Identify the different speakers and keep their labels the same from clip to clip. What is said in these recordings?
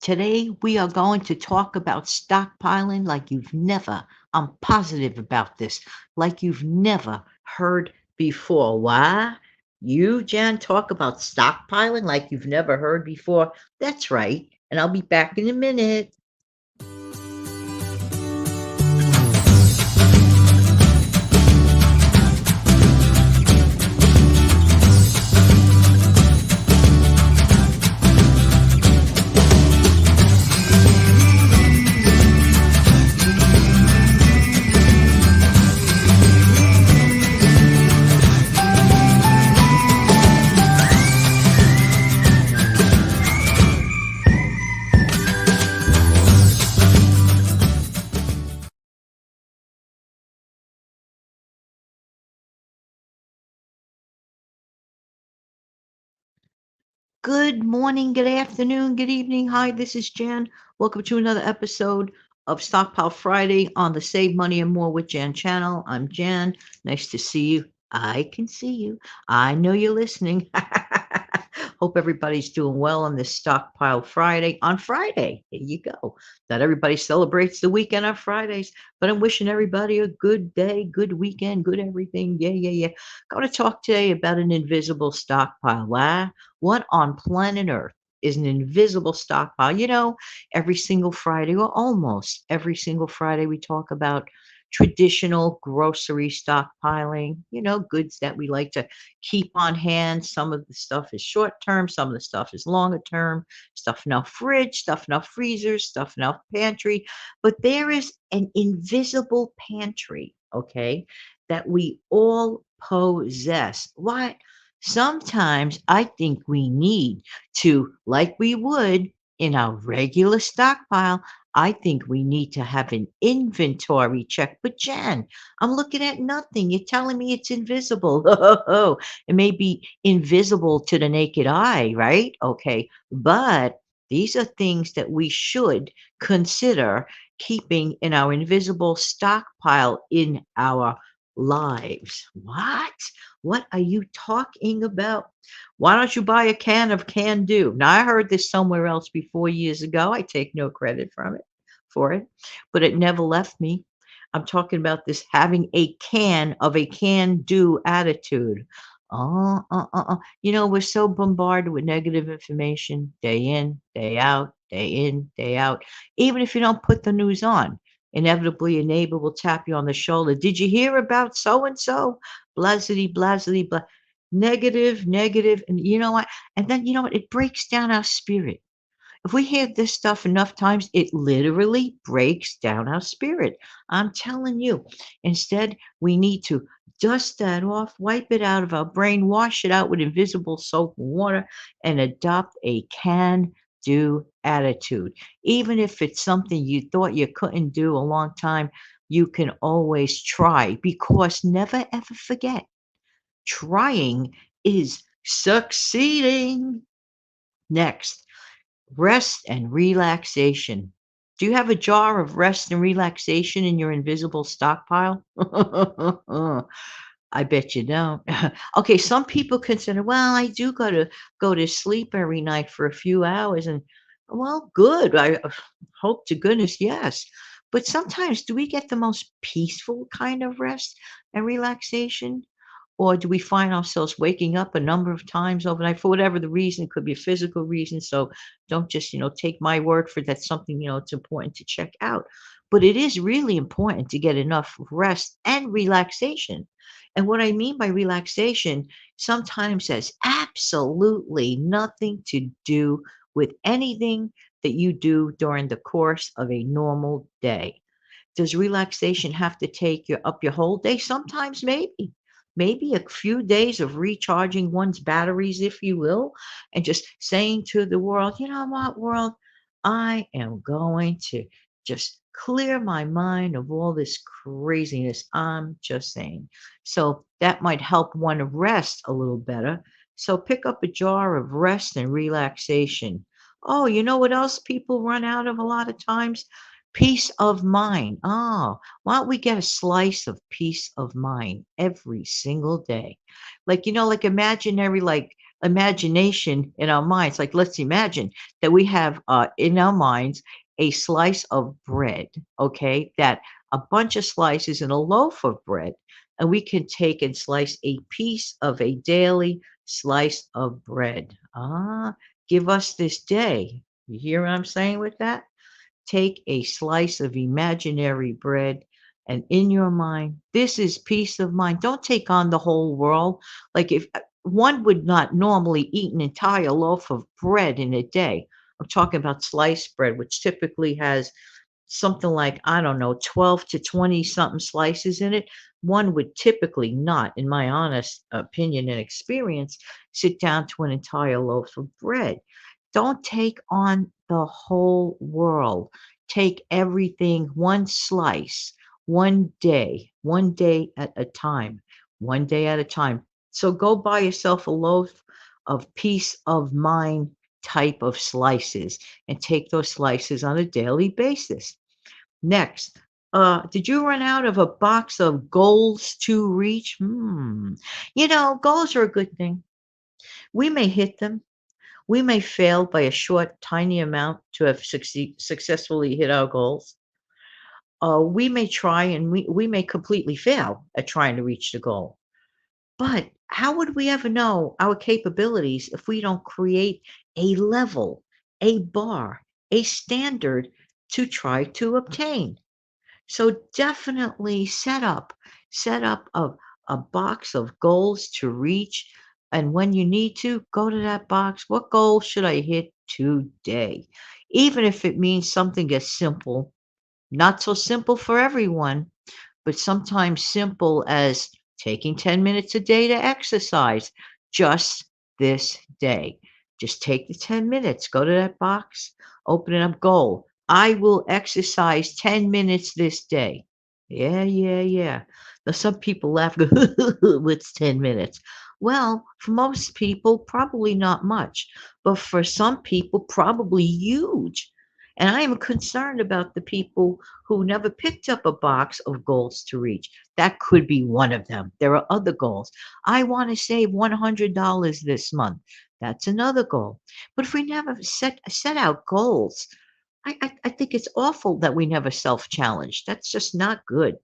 Speaker 1: Today, we are going to talk about stockpiling like you've never, I'm positive about this, like you've never heard before. Why? You, Jan, talk about stockpiling like you've never heard before? That's right. And I'll be back in a minute. Good morning, good afternoon, good evening. Hi, this is Jan. Welcome to another episode of Stockpile Friday on the Save Money and More with Jan channel. I'm Jan. Nice to see you. I can see you. I know you're listening. Hope everybody's doing well on this Stockpile Friday. On Friday, here you go. Not everybody celebrates the weekend on Fridays, but I'm wishing everybody a good day, good weekend, good everything. Yeah, yeah, yeah. Going to talk today about an invisible stockpile. Why? What on planet Earth is an invisible stockpile? Every single Friday, or almost every single Friday, we talk about traditional grocery stockpiling, goods that we like to keep on hand. Some of the stuff is short term, some of the stuff is longer term, stuff in our fridge, stuff in our freezers, stuff in our pantry. But there is an invisible pantry, okay, that we all possess. Why? Sometimes I think we need to, like we would in our regular stockpile, I think we need to have an inventory check. But Jan, I'm looking at nothing. You're telling me it's invisible. Oh, it may be invisible to the naked eye, right? Okay. But these are things that we should consider keeping in our invisible stockpile in our lives. What? What are you talking about? Why don't you buy a can of Can Do? Now, I heard this somewhere else before years ago. I take no credit from it for it, but it never left me. I'm talking about this having a can of a can do attitude. We're so bombarded with negative information day in, day out, day in, day out. Even if you don't put the news on, inevitably a neighbor will tap you on the shoulder. Did you hear about so and so? Blasity, blasity, blah. Negative, negative. And you know what? And then, you know what? It breaks down our spirit. If we hear this stuff enough times, it literally breaks down our spirit. I'm telling you. Instead, we need to dust that off, wipe it out of our brain, wash it out with invisible soap and water, and adopt a can do attitude. Even if it's something you thought you couldn't do a long time, you can always try because never ever forget trying is succeeding. Next, rest and relaxation. Do you have a jar of rest and relaxation in your invisible stockpile? I bet you don't. Okay, some people consider, well, I do go to sleep every night for a few hours and well, good. I hope to goodness, yes. But sometimes do we get the most peaceful kind of rest and relaxation? Or do we find ourselves waking up a number of times overnight for whatever the reason? It could be a physical reason. So don't just, take my word for that's something, it's important to check out. But it is really important to get enough rest and relaxation. And what I mean by relaxation sometimes has absolutely nothing to do with anything that you do during the course of a normal day. Does relaxation have to take you up your whole day? Sometimes maybe. Maybe a few days of recharging one's batteries, if you will, and just saying to the world, you know what, world, I am going to just clear my mind of all this craziness. I'm just saying. So that might help one rest a little better. So pick up a jar of rest and relaxation. Oh, you know what else people run out of a lot of times? Peace of mind. Oh, why don't we get a slice of peace of mind every single day? Like, like imaginary, like imagination in our minds. Like, let's imagine that we have in our minds a slice of bread, okay, that a bunch of slices in a loaf of bread, and we can take and slice a piece of a daily slice of bread. Give us this day. You hear what I'm saying with that? Take a slice of imaginary bread, and in your mind, this is peace of mind. Don't take on the whole world. Like, if one would not normally eat an entire loaf of bread in a day. I'm talking about sliced bread, which typically has something like, I don't know, 12 to 20 something slices in it. One would typically not, in my honest opinion and experience, sit down to an entire loaf of bread. Don't take on the whole world. Take everything one slice, one day at a time, one day at a time. So go buy yourself a loaf of peace of mind type of slices and take those slices on a daily basis. Next, did you run out of a box of goals to reach? Goals are a good thing. We may hit them. We may fail by a short, tiny amount to have successfully hit our goals. We may try and we may completely fail at trying to reach the goal. But how would we ever know our capabilities if we don't create a level, a bar, a standard to try to obtain? So definitely set up a box of goals to reach. And when you need to, go to that box. What goal should I hit today? Even if it means something as simple, not so simple for everyone, but sometimes simple as taking 10 minutes a day to exercise just this day. Just take the 10 minutes, go to that box, open it up, goal. I will exercise 10 minutes this day. Yeah, yeah, yeah. Now, some people laugh, go, what's 10 minutes? Well, for most people, probably not much, but for some people, probably huge. And I am concerned about the people who never picked up a box of goals to reach. That could be one of them. There are other goals. I want to save $100 this month. That's another goal. But if we never set out goals, I think it's awful that we never self challenge. That's just not good.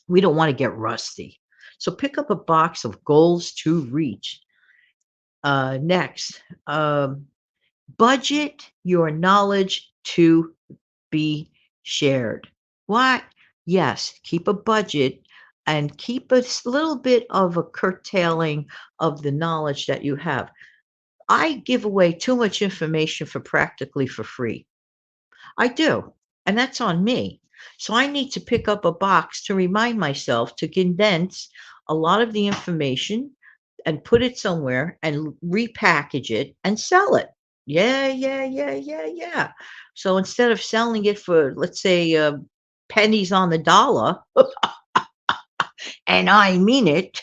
Speaker 1: We don't want to get rusty. So pick up a box of goals to reach. Next, budget your knowledge to be shared. What? Yes, keep a budget and keep little bit of a curtailing of the knowledge that you have. I give away too much information for practically for free. I do. And that's on me. So I need to pick up a box to remind myself to condense a lot of the information and put it somewhere and repackage it and sell it. Yeah, yeah, yeah, yeah, yeah. So instead of selling it for, let's say, pennies on the dollar, and I mean it,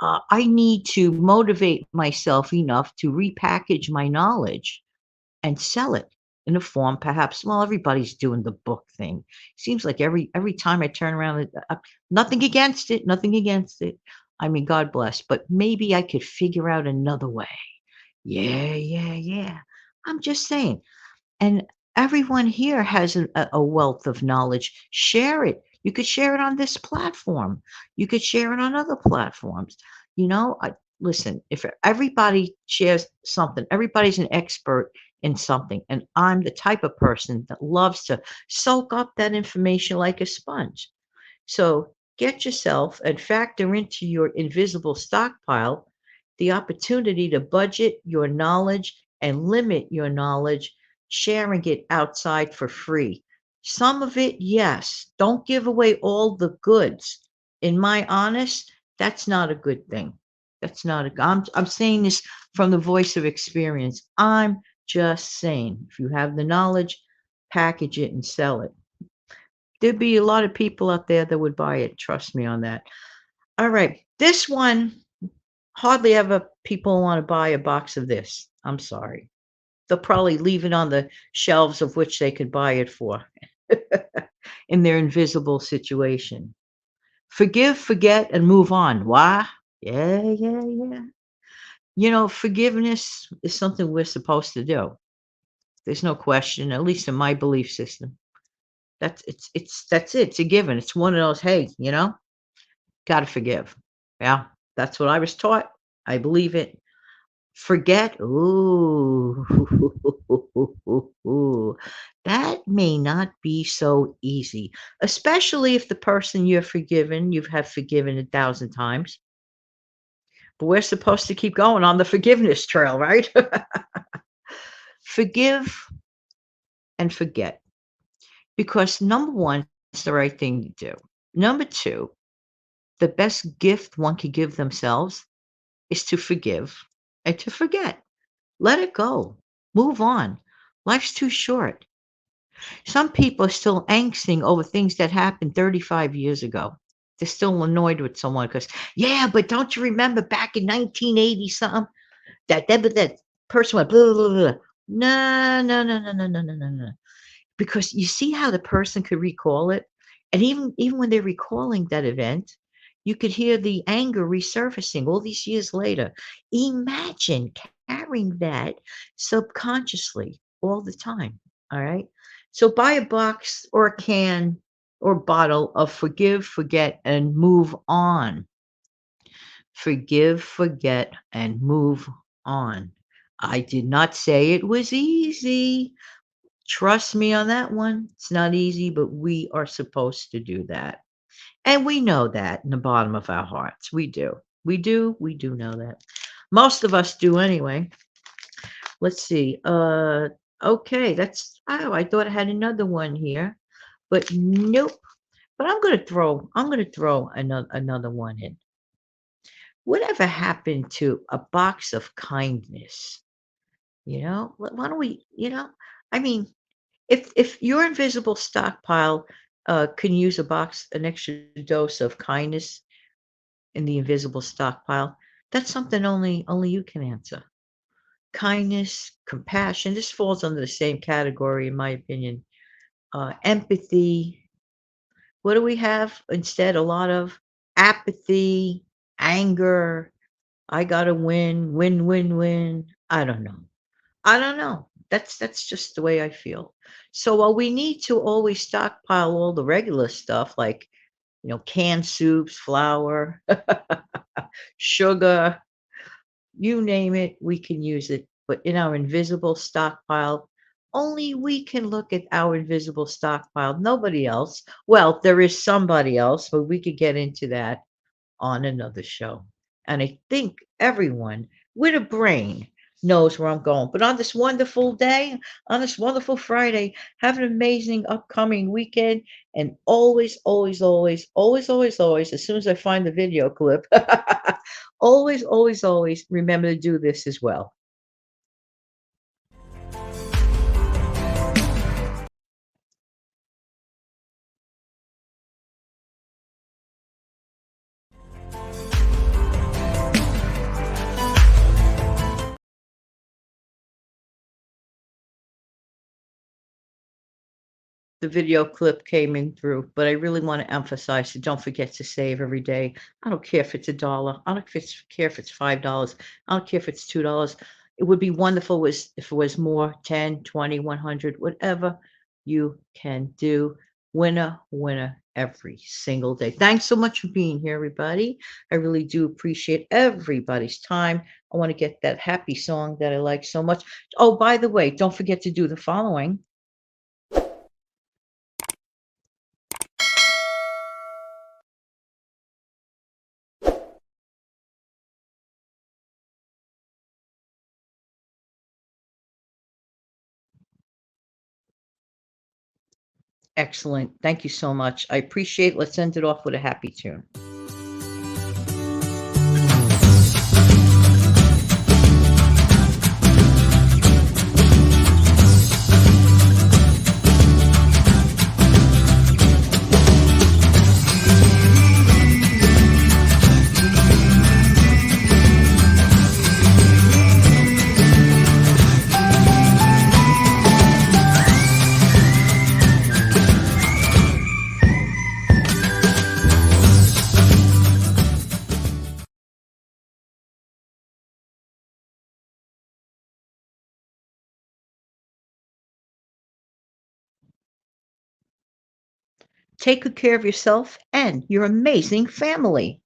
Speaker 1: I need to motivate myself enough to repackage my knowledge and sell it in a form perhaps, well, everybody's doing the book thing. Seems like every time I turn around, nothing against it, nothing against it. I mean, God bless, but maybe I could figure out another way. Yeah, yeah, yeah. I'm just saying. And everyone here has a wealth of knowledge. Share it. You could share it on this platform. You could share it on other platforms. Listen, if everybody shares something, everybody's an expert in something. And I'm the type of person that loves to soak up that information like a sponge. So get yourself and factor into your invisible stockpile the opportunity to budget your knowledge and limit your knowledge, sharing it outside for free. Some of it, yes. Don't give away all the goods. In my honest, that's not a good thing. That's not a. I'm saying this from the voice of experience. I'm just saying, if you have the knowledge, package it and sell it. There'd be a lot of people out there that would buy it. Trust me on that. All right. This one, hardly ever people want to buy a box of this. I'm sorry. They'll probably leave it on the shelves of which they could buy it for in their invisible situation. Forgive, forget, and move on. Why? Yeah, yeah, yeah. Forgiveness is something we're supposed to do. There's no question, at least in my belief system. That's it. It's a given. It's one of those, hey, gotta forgive. Yeah, that's what I was taught. I believe it. Forget, ooh, that may not be so easy, especially if the person you have forgiven 1,000 times. But we're supposed to keep going on the forgiveness trail, right? Forgive and forget. Because number one, it's the right thing to do. Number two, the best gift one could give themselves is to forgive and to forget. Let it go. Move on. Life's too short. Some people are still angsting over things that happened 35 years ago. They're still annoyed with someone because, yeah, but don't you remember back in 1980 something that person went blah, blah, blah, blah. No, no, no, no, no, no, no, no, no. Because you see how the person could recall it, and even when they're recalling that event, you could hear the anger resurfacing all these years later. Imagine carrying that subconsciously all the time. All right. So buy a box or a can or bottle of forgive, forget, and move on. Forgive, forget, and move on. I did not say it was easy. Trust me on that one. It's not easy, but we are supposed to do that. And we know that in the bottom of our hearts. We do. We do know that. Most of us do anyway. Let's see. Okay, I thought I had another one here, but nope. But I'm gonna throw another one in. Whatever happened to a box of kindness? Why don't we, I mean, if your invisible stockpile can use an extra dose of kindness in the invisible stockpile, that's something only you can answer. Kindness, compassion, this falls under the same category, in my opinion. Empathy. What do we have instead? A lot of apathy, anger. I gotta win, win, win, win. I don't know. That's just the way I feel. So while we need to always stockpile all the regular stuff like, canned soups, flour, sugar, you name it, we can use it. But in our invisible stockpile, only we can look at our invisible stockpile. Nobody else. Well, there is somebody else, but we could get into that on another show. And I think everyone with a brain knows where I'm going. But on this wonderful day, on this wonderful Friday, have an amazing upcoming weekend. And always, always, always, always, always, always, as soon as I find the video clip, always, always, always remember to do this as well. The video clip came in through, but I really want to emphasize that don't forget to save every day. I don't care if it's $1. I don't care if it's $5. I don't care if it's $2. It would be wonderful if it was more, 10, 20, 100, whatever you can do. Winner, winner every single day. Thanks so much for being here, everybody. I really do appreciate everybody's time. I want to get that happy song that I like so much. Oh, by the way, don't forget to do the following. Excellent. Thank you so much. I appreciate it. Let's end it off with a happy tune. Take good care of yourself and your amazing family.